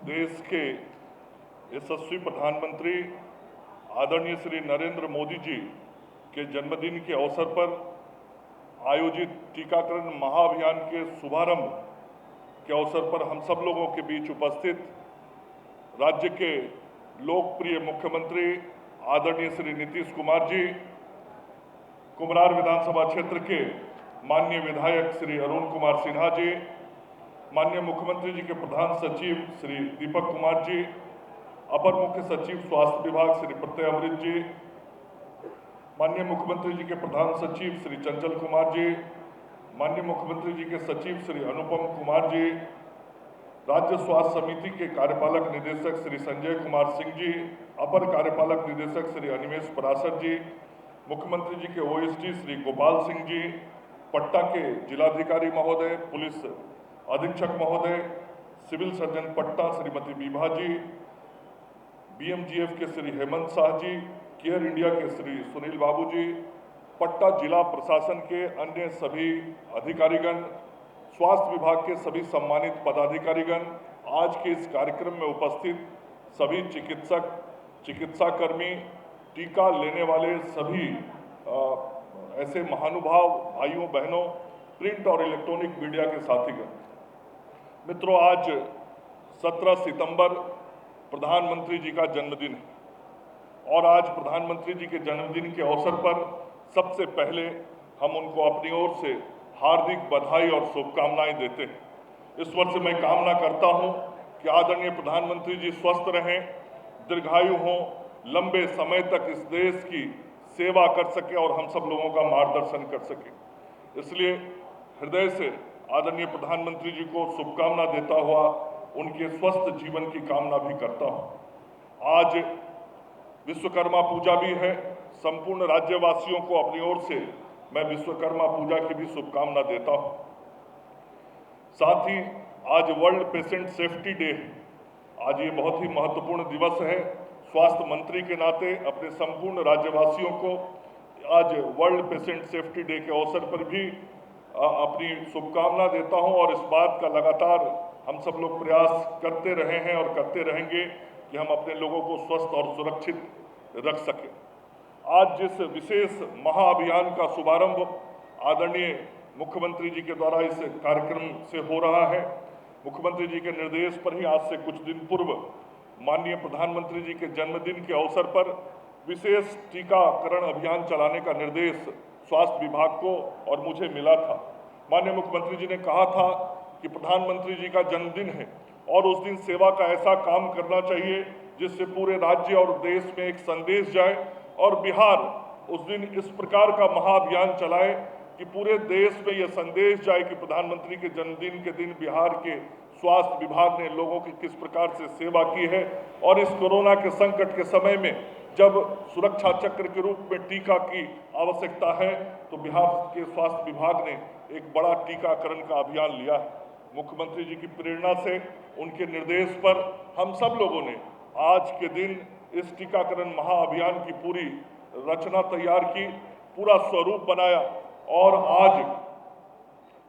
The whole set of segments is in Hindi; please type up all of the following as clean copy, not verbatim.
देश के यशस्वी प्रधानमंत्री आदरणीय श्री नरेंद्र मोदी जी के जन्मदिन के अवसर पर आयोजित टीकाकरण महाअभियान के शुभारंभ के अवसर पर हम सब लोगों के बीच उपस्थित राज्य के लोकप्रिय मुख्यमंत्री आदरणीय श्री नीतीश कुमार जी, कुम्हरार विधानसभा क्षेत्र के माननीय विधायक श्री अरुण कुमार सिन्हा जी, माननीय मुख्यमंत्री जी के प्रधान सचिव श्री दीपक कुमार जी, अपर मुख्य सचिव स्वास्थ्य विभाग श्री प्रत्यय अमृत जी, माननीय मुख्यमंत्री जी के प्रधान सचिव श्री चंचल कुमार जी, माननीय मुख्यमंत्री जी के सचिव श्री अनुपम कुमार जी, राज्य स्वास्थ्य समिति के कार्यपालक निदेशक श्री संजय कुमार सिंह जी, अपर कार्यपालक निदेशक श्री अनिमेश पराशर जी, मुख्यमंत्री जी के ओएसडी श्री गोपाल सिंह जी, पट्टा के जिलाधिकारी महोदय, पुलिस अधीक्षक महोदय, सिविल सर्जन पट्टा श्रीमती बीभा जी, बीएमजीएफ के श्री हेमंत शाह जी, केयर इंडिया के श्री सुनील बाबू जी, पट्टा जिला प्रशासन के अन्य सभी अधिकारीगण, स्वास्थ्य विभाग के सभी सम्मानित पदाधिकारीगण, आज के इस कार्यक्रम में उपस्थित सभी चिकित्सक, चिकित्साकर्मी, टीका लेने वाले सभी ऐसे महानुभाव भाइयों बहनों, प्रिंट और इलेक्ट्रॉनिक मीडिया के साथीगण, मित्रों, आज 17 सितंबर प्रधानमंत्री जी का जन्मदिन है और आज प्रधानमंत्री जी के जन्मदिन के अवसर पर सबसे पहले हम उनको अपनी ओर से हार्दिक बधाई और शुभकामनाएं देते हैं। इस वर्ष मैं कामना करता हूं कि आदरणीय प्रधानमंत्री जी स्वस्थ रहें, दीर्घायु हों, लंबे समय तक इस देश की सेवा कर सके और हम सब लोगों का मार्गदर्शन कर सके। इसलिए हृदय से आदरणीय प्रधानमंत्री जी को शुभकामना देता हुआ उनके स्वस्थ जीवन की कामना भी करता हूं। आज विश्वकर्मा पूजा भी है। संपूर्ण राज्यवासियों को अपनी ओर से मैं विश्वकर्मा पूजा की भी शुभकामना देता हूं। साथ ही आज वर्ल्ड पेशेंट सेफ्टी डे है। आज ये बहुत ही महत्वपूर्ण दिवस है। स्वास्थ्य मंत्री के नाते अपने संपूर्ण राज्यवासियों को आज वर्ल्ड पेशेंट सेफ्टी डे के अवसर पर भी अपनी शुभकामना देता हूं और इस बात का लगातार हम सब लोग प्रयास करते रहे हैं और करते रहेंगे कि हम अपने लोगों को स्वस्थ और सुरक्षित रख सकें। आज जिस विशेष महाअभियान का शुभारंभ आदरणीय मुख्यमंत्री जी के द्वारा इस कार्यक्रम से हो रहा है, मुख्यमंत्री जी के निर्देश पर ही आज से कुछ दिन पूर्व माननीय प्रधानमंत्री जी के जन्मदिन के अवसर पर विशेष टीकाकरण अभियान चलाने का निर्देश स्वास्थ्य विभाग को और मुझे मिला था। माननीय मुख्यमंत्री जी ने कहा था कि प्रधानमंत्री जी का जन्मदिन है और उस दिन सेवा का ऐसा काम करना चाहिए जिससे पूरे राज्य और देश में एक संदेश जाए और बिहार उस दिन इस प्रकार का महाअभियान चलाए कि पूरे देश में यह संदेश जाए कि प्रधानमंत्री के जन्मदिन के दिन बिहार के स्वास्थ्य विभाग ने लोगों की किस प्रकार से सेवा की है और इस कोरोना के संकट के समय में जब सुरक्षा चक्र के रूप में टीका की आवश्यकता है तो बिहार के स्वास्थ्य विभाग ने एक बड़ा टीकाकरण का अभियान लिया है। मुख्यमंत्री जी की प्रेरणा से, उनके निर्देश पर हम सब लोगों ने आज के दिन इस टीकाकरण महाअभियान की पूरी रचना तैयार की, पूरा स्वरूप बनाया और आज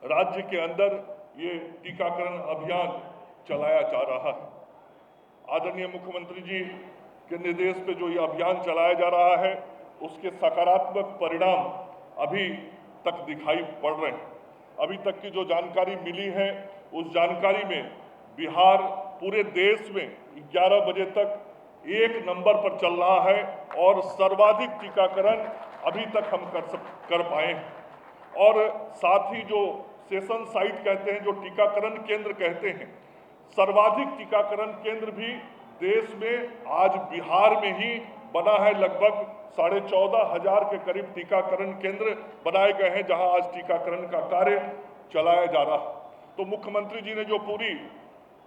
राज्य के अंदर ये टीकाकरण अभियान चलाया जा रहा है। आदरणीय मुख्यमंत्री जी के निर्देश पे जो ये अभियान चलाया जा रहा है उसके सकारात्मक परिणाम अभी तक दिखाई पड़ रहे हैं। अभी तक की जो जानकारी मिली है उस जानकारी में बिहार पूरे देश में 11 बजे तक एक नंबर पर चल रहा है और सर्वाधिक टीकाकरण अभी तक हम कर पाए हैं। और साथ ही जो सेशन साइट कहते हैं, जो टीकाकरण केंद्र कहते हैं, सर्वाधिक टीकाकरण केंद्र भी देश में आज बिहार में ही बना है। लगभग 14,500 के करीब टीकाकरण केंद्र बनाए गए हैं जहां आज टीकाकरण का कार्य चलाया जा रहा है। तो मुख्यमंत्री जी ने जो पूरी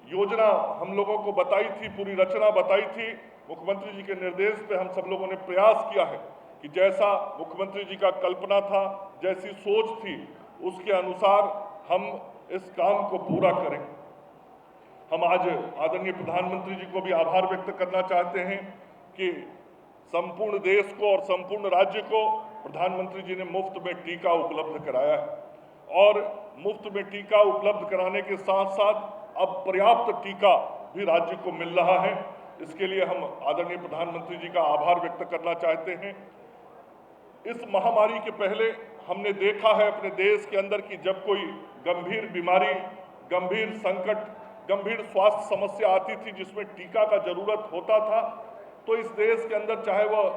योजना हम लोगों को बताई थी, पूरी रचना बताई थी, मुख्यमंत्री जी के निर्देश पे हम सब लोगों ने प्रयास किया है कि जैसा मुख्यमंत्री जी का कल्पना था, जैसी सोच थी, उसके अनुसार हम इस काम को पूरा करें। हम आज आदरणीय प्रधानमंत्री जी को भी आभार व्यक्त करना चाहते हैं कि संपूर्ण देश को और संपूर्ण राज्य को प्रधानमंत्री जी ने मुफ्त में टीका उपलब्ध कराया है और मुफ्त में टीका उपलब्ध कराने के साथ साथ अब पर्याप्त टीका भी राज्य को मिल रहा है। इसके लिए हम आदरणीय प्रधानमंत्री जी का आभार व्यक्त करना चाहते हैं। इस महामारी के पहले हमने देखा है अपने देश के अंदर कि जब कोई गंभीर बीमारी, गंभीर संकट, गंभीर स्वास्थ्य समस्या आती थी जिसमें टीका का जरूरत होता था, तो इस देश के अंदर चाहे वह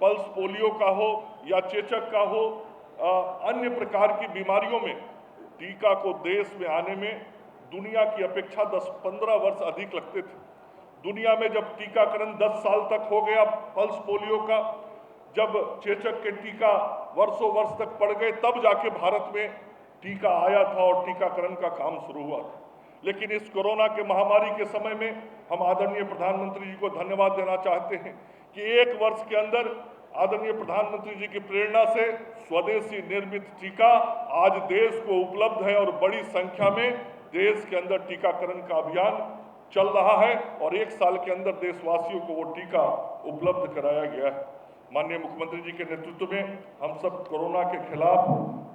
पल्स पोलियो का हो या चेचक का हो, अन्य प्रकार की बीमारियों में टीका को देश में आने में दुनिया की अपेक्षा 10-15 वर्ष अधिक लगते थे। दुनिया में जब टीकाकरण 10 साल तक हो गया पल्स पोलियो का, जब चेचक के टीका वर्षों वर्ष तक पड़ गए, तब जाके भारत में टीका आया था और टीकाकरण का काम शुरू हुआ था। लेकिन इस कोरोना के महामारी के समय में हम आदरणीय प्रधानमंत्री जी को धन्यवाद देना चाहते हैं कि 1 वर्ष के अंदर आदरणीय प्रधानमंत्री जी की प्रेरणा से स्वदेशी निर्मित टीका आज देश को उपलब्ध है और बड़ी संख्या में देश के अंदर टीकाकरण का अभियान चल रहा है और 1 साल के अंदर देशवासियों को वो टीका उपलब्ध कराया गया है। माननीय मुख्यमंत्री जी के नेतृत्व में हम सब कोरोना के खिलाफ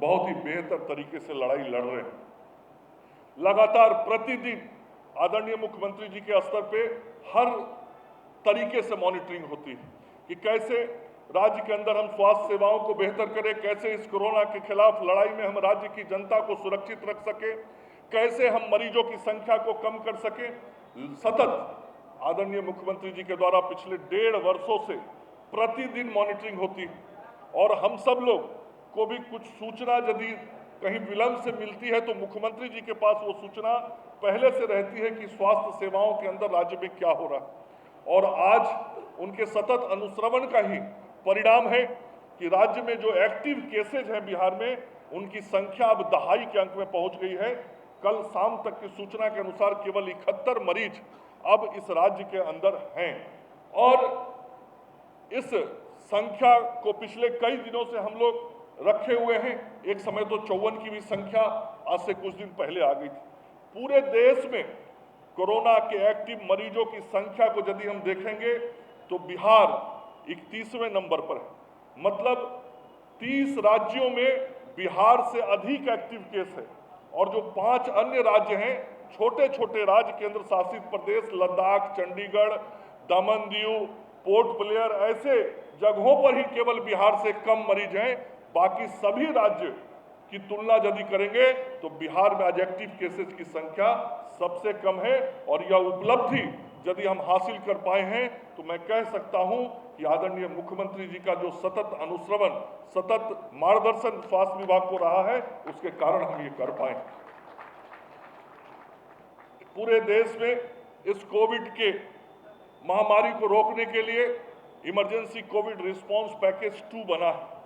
बहुत ही बेहतर तरीके से लड़ाई लड़ रहे हैं। लगातार प्रतिदिन आदरणीय मुख्यमंत्री जी के स्तर पे हर तरीके से मॉनिटरिंग होती है कि कैसे राज्य के अंदर हम स्वास्थ्य सेवाओं को बेहतर करें, कैसे इस कोरोना के खिलाफ लड़ाई में हम राज्य की जनता को सुरक्षित रख सके, कैसे हम मरीजों की संख्या को कम कर सके। सतत आदरणीय मुख्यमंत्री जी के द्वारा पिछले 1.5 वर्षों से प्रतिदिन मॉनिटरिंग होती है और हम सब लोग को भी कुछ सूचना यदि कहीं विलंब से मिलती है तो मुख्यमंत्री जी के पास वो सूचना पहले से रहती है कि स्वास्थ्य सेवाओं के अंदर राज्य में क्या हो रहा है। और आज उनके सतत अनुश्रवण का ही परिणाम है कि राज्य में जो एक्टिव केसेज हैं बिहार में, उनकी संख्या अब दहाई के अंक में पहुंच गई है। कल शाम तक की सूचना के अनुसार केवल 71 मरीज अब इस राज्य के अंदर हैं और इस संख्या को पिछले कई दिनों से हम लोग रखे हुए हैं। एक समय तो 54 की भी संख्या आज से कुछ दिन पहले आ गई थी। पूरे देश में कोरोना के एक्टिव मरीजों की संख्या को यदि हम देखेंगे तो बिहार 31वें नंबर पर है। मतलब 30 राज्यों में बिहार से अधिक एक्टिव केस है और जो 5 अन्य राज्य हैं, छोटे छोटे राज्य, केंद्र शासित प्रदेश, लद्दाख, चंडीगढ़, दमन दीव, पोर्ट ब्लेयर, ऐसे जगहों पर ही केवल बिहार से कम मरीज हैं। बाकी सभी राज्य की तुलना यदि करेंगे तो बिहार में आज एक्टिव केसेस की संख्या सबसे कम है और यह उपलब्धि यदि हम हासिल कर पाए हैं तो मैं कह सकता हूं कि आदरणीय मुख्यमंत्री जी का जो सतत अनुश्रवण, सतत मार्गदर्शन स्वास्थ्य विभाग को रहा है, उसके कारण हम ये कर पाए। पूरे देश में इस कोविड के महामारी को रोकने के लिए इमरजेंसी कोविड रिस्पांस पैकेज 2 बना है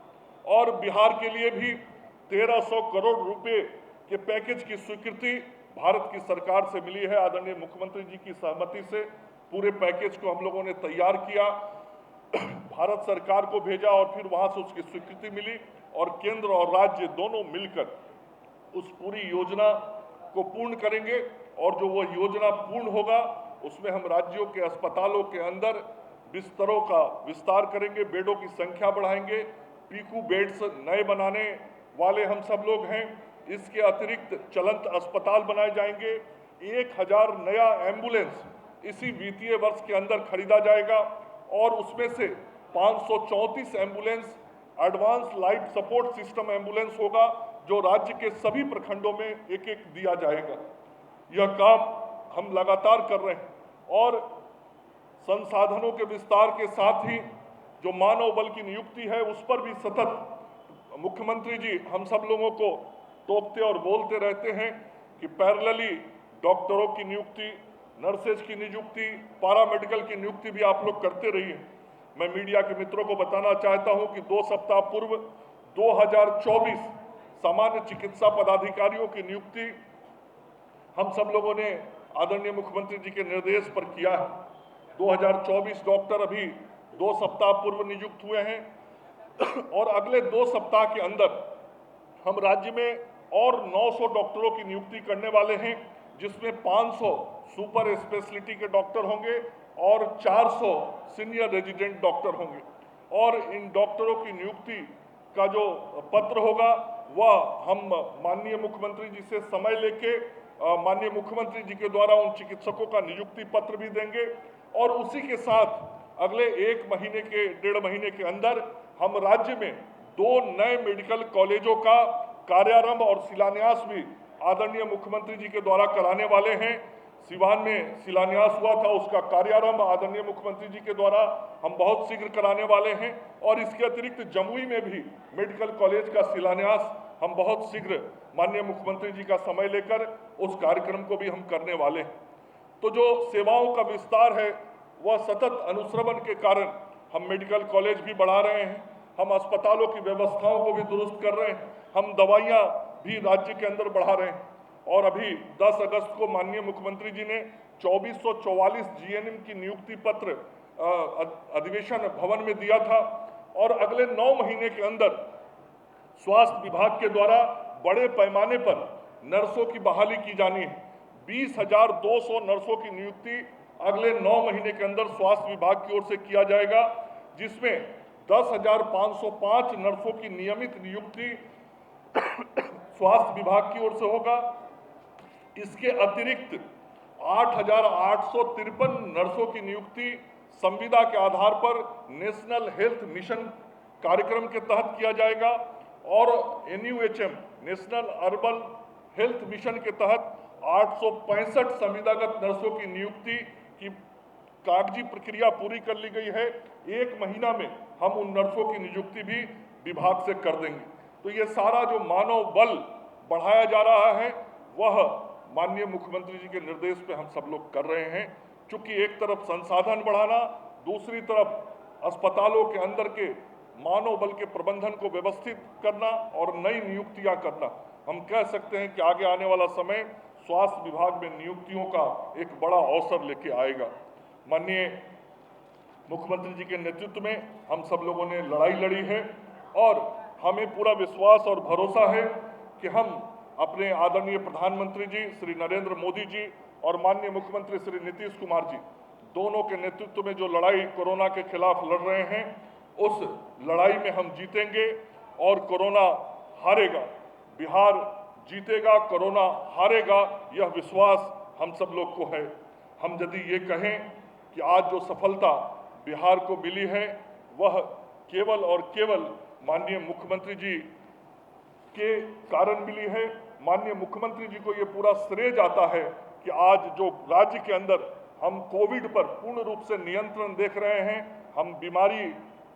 और बिहार के लिए भी 1300 करोड़ रुपए के पैकेज की स्वीकृति भारत की सरकार से मिली है। आदरणीय मुख्यमंत्री जी की सहमति से पूरे पैकेज को हम लोगों ने तैयार किया, भारत सरकार को भेजा और फिर वहां से उसकी स्वीकृति मिली और केंद्र और राज्य दोनों मिलकर उस पूरी योजना को पूर्ण करेंगे और जो वो योजना पूर्ण होगा उसमें हम राज्यों के अस्पतालों के अंदर बिस्तरों का विस्तार करेंगे, बेडों की संख्या बढ़ाएंगे, पीकू बेड्स नए बनाने वाले हम सब लोग हैं। इसके अतिरिक्त चलंत अस्पताल बनाए जाएंगे। 1000 नया एम्बुलेंस इसी वित्तीय वर्ष के अंदर खरीदा जाएगा और उसमें से 534 ambulance advance life support system ambulance होगा जो राज्य के सभी प्रखंडों में एक एक दिया जाएगा। यह काम हम लगातार कर रहे हैं और संसाधनों के विस्तार के साथ ही जो मानव बल की नियुक्ति है उस पर भी सतत मुख्यमंत्री जी हम सब लोगों को टोकते और बोलते रहते हैं कि पैरेलली डॉक्टरों की नियुक्ति, नर्सेज की नियुक्ति, पैरामेडिकल की नियुक्ति भी आप लोग करते रहिए। मैं मीडिया के मित्रों को बताना चाहता हूं कि 2 सप्ताह पूर्व 2024 सामान्य चिकित्सा पदाधिकारियों की नियुक्ति हम सब लोगों ने आदरणीय मुख्यमंत्री जी के निर्देश पर किया है। 2024 डॉक्टर अभी 2 सप्ताह पूर्व नियुक्त हुए हैं और अगले 2 सप्ताह के अंदर हम राज्य में और 900 डॉक्टरों की नियुक्ति करने वाले हैं, जिसमें 500 सुपर स्पेशलिटी के डॉक्टर होंगे और 400 सीनियर रेजिडेंट डॉक्टर होंगे और इन डॉक्टरों की नियुक्ति का जो पत्र होगा वह हम माननीय मुख्यमंत्री जी से समय लेके माननीय मुख्यमंत्री जी के द्वारा उन चिकित्सकों का नियुक्ति पत्र भी देंगे और उसी के साथ अगले 1-1.5 महीने के अंदर हम राज्य में 2 नए मेडिकल कॉलेजों का कार्यारंभ और शिलान्यास भी आदरणीय मुख्यमंत्री जी के द्वारा कराने वाले हैं। सिवान में शिलान्यास हुआ था, उसका कार्यारंभ आदरणीय मुख्यमंत्री जी के द्वारा हम बहुत शीघ्र कराने वाले हैं और इसके अतिरिक्त जमुई में भी मेडिकल कॉलेज का शिलान्यास हम बहुत शीघ्र माननीय मुख्यमंत्री जी का समय लेकर उस कार्यक्रम को भी हम करने वाले हैं। तो जो सेवाओं का विस्तार है वह सतत अनुश्रवण के कारण हम मेडिकल कॉलेज भी बढ़ा रहे हैं, हम अस्पतालों की व्यवस्थाओं को भी दुरुस्त कर रहे हैं, हम दवाइयाँ भी राज्य के अंदर बढ़ा रहे हैं और अभी 10 अगस्त को माननीय मुख्यमंत्री जी ने 2444 जीएनएम की नियुक्ति पत्र अधिवेशन भवन में दिया था और अगले 9 महीने के अंदर स्वास्थ्य विभाग के द्वारा बड़े पैमाने पर नर्सों की बहाली की जानी है। 20,200 नर्सों की नियुक्ति अगले 9 महीने के अंदर स्वास्थ्य विभाग की ओर से किया जाएगा, जिसमें 10,505 नर्सों की नियमित नियुक्ति स्वास्थ्य विभाग की ओर से होगा। इसके अतिरिक्त 8,853 नर्सों की नियुक्ति संविदा के आधार पर नेशनल हेल्थ मिशन कार्यक्रम के तहत किया जाएगा और NUHM national urban health mission के तहत 865 संविदागत नर्सों की नियुक्ति की कागजी प्रक्रिया पूरी कर ली गई है। 1 महीना में हम उन नर्सों की नियुक्ति भी विभाग से कर देंगे। तो ये सारा जो मानव बल बढ़ाया जा रहा है वह माननीय मुख्यमंत्री जी के निर्देश पे हम सब लोग कर रहे हैं। चूंकि एक तरफ संसाधन बढ़ाना, दूसरी तरफ अस्पतालों के अंदर के मानव बल के प्रबंधन को व्यवस्थित करना और नई नियुक्तियां करना, हम कह सकते हैं कि आगे आने वाला समय स्वास्थ्य विभाग में नियुक्तियों का एक बड़ा अवसर लेके आएगा। माननीय मुख्यमंत्री जी के नेतृत्व में हम सब लोगों ने लड़ाई लड़ी है और हमें पूरा विश्वास और भरोसा है कि हम अपने आदरणीय प्रधानमंत्री जी श्री नरेंद्र मोदी जी और माननीय मुख्यमंत्री श्री नीतीश कुमार जी दोनों के नेतृत्व में जो लड़ाई कोरोना के खिलाफ लड़ रहे हैं, उस लड़ाई में हम जीतेंगे और कोरोना हारेगा। बिहार जीतेगा, कोरोना हारेगा, यह विश्वास हम सब लोग को है। हम यदि ये कहें कि आज जो सफलता बिहार को मिली है वह केवल और केवल माननीय मुख्यमंत्री जी के कारण मिली है। माननीय मुख्यमंत्री जी को ये पूरा श्रेय जाता है कि आज जो राज्य के अंदर हम कोविड पर पूर्ण रूप से नियंत्रण देख रहे हैं, हम बीमारी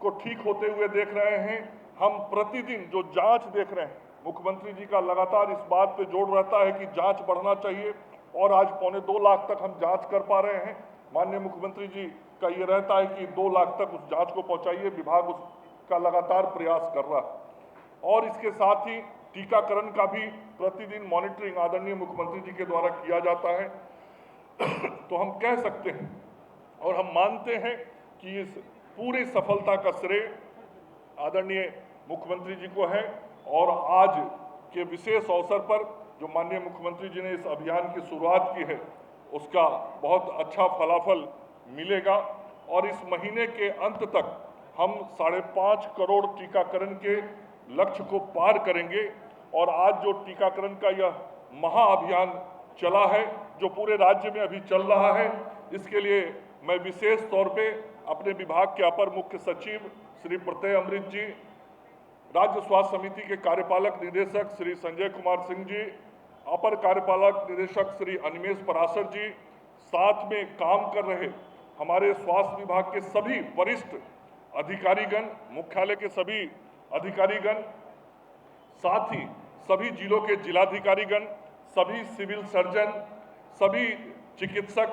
को ठीक होते हुए देख रहे हैं, हम प्रतिदिन जो जांच देख रहे हैं, मुख्यमंत्री जी का लगातार इस बात पे जोर रहता है कि जांच बढ़ना चाहिए और आज 1.25 लाख तक हम जांच कर पा रहे हैं। माननीय मुख्यमंत्री जी का ये रहता है कि 2 लाख तक उस जांच को पहुंचाइए, विभाग उसका लगातार प्रयास कर रहा है। और इसके साथ ही टीकाकरण का भी प्रतिदिन मॉनिटरिंग आदरणीय मुख्यमंत्री जी के द्वारा किया जाता है। तो हम कह सकते हैं और हम मानते हैं कि इस पूरी सफलता का श्रेय आदरणीय मुख्यमंत्री जी को है और आज के विशेष अवसर पर जो माननीय मुख्यमंत्री जी ने इस अभियान की शुरुआत की है उसका बहुत अच्छा फलाफल मिलेगा और इस महीने के अंत तक हम 5.5 करोड़ टीकाकरण के लक्ष्य को पार करेंगे। और आज जो टीकाकरण का यह महाअभियान चला है, जो पूरे राज्य में अभी चल रहा है, इसके लिए मैं विशेष तौर पे अपने विभाग के अपर मुख्य सचिव श्री प्रत्यय अमृत जी, राज्य स्वास्थ्य समिति के कार्यपालक निदेशक श्री संजय कुमार सिंह जी, अपर कार्यपालक निदेशक श्री अनिमेश पराशर जी, साथ में काम कर रहे हमारे स्वास्थ्य विभाग के सभी वरिष्ठ अधिकारीगण, मुख्यालय के सभी अधिकारीगण, साथ ही सभी जिलों के जिलाधिकारीगण, सभी सिविल सर्जन, सभी चिकित्सक,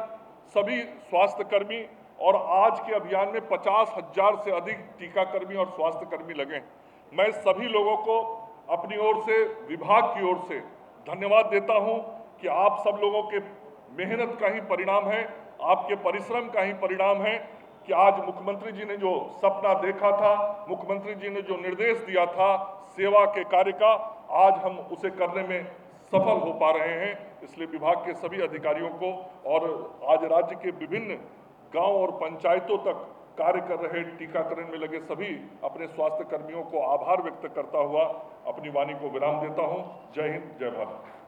सभी स्वास्थ्यकर्मी और आज के अभियान में 50,000 से अधिक टीकाकर्मी और स्वास्थ्यकर्मी लगे हैं। मैं सभी लोगों को अपनी ओर से, विभाग की ओर से धन्यवाद देता हूं कि आप सब लोगों के मेहनत का ही परिणाम है, आपके परिश्रम का ही परिणाम है कि आज मुख्यमंत्री जी ने जो सपना देखा था, मुख्यमंत्री जी ने जो निर्देश दिया था सेवा के कार्य का, आज हम उसे करने में सफल हो पा रहे हैं। इसलिए विभाग के सभी अधिकारियों को और आज राज्य के विभिन्न गांव और पंचायतों तक कार्य कर रहे टीकाकरण में लगे सभी अपने स्वास्थ्य कर्मियों को आभार व्यक्त करता हुआ अपनी वाणी को विराम देता हूं। जय हिंद, जय भारत।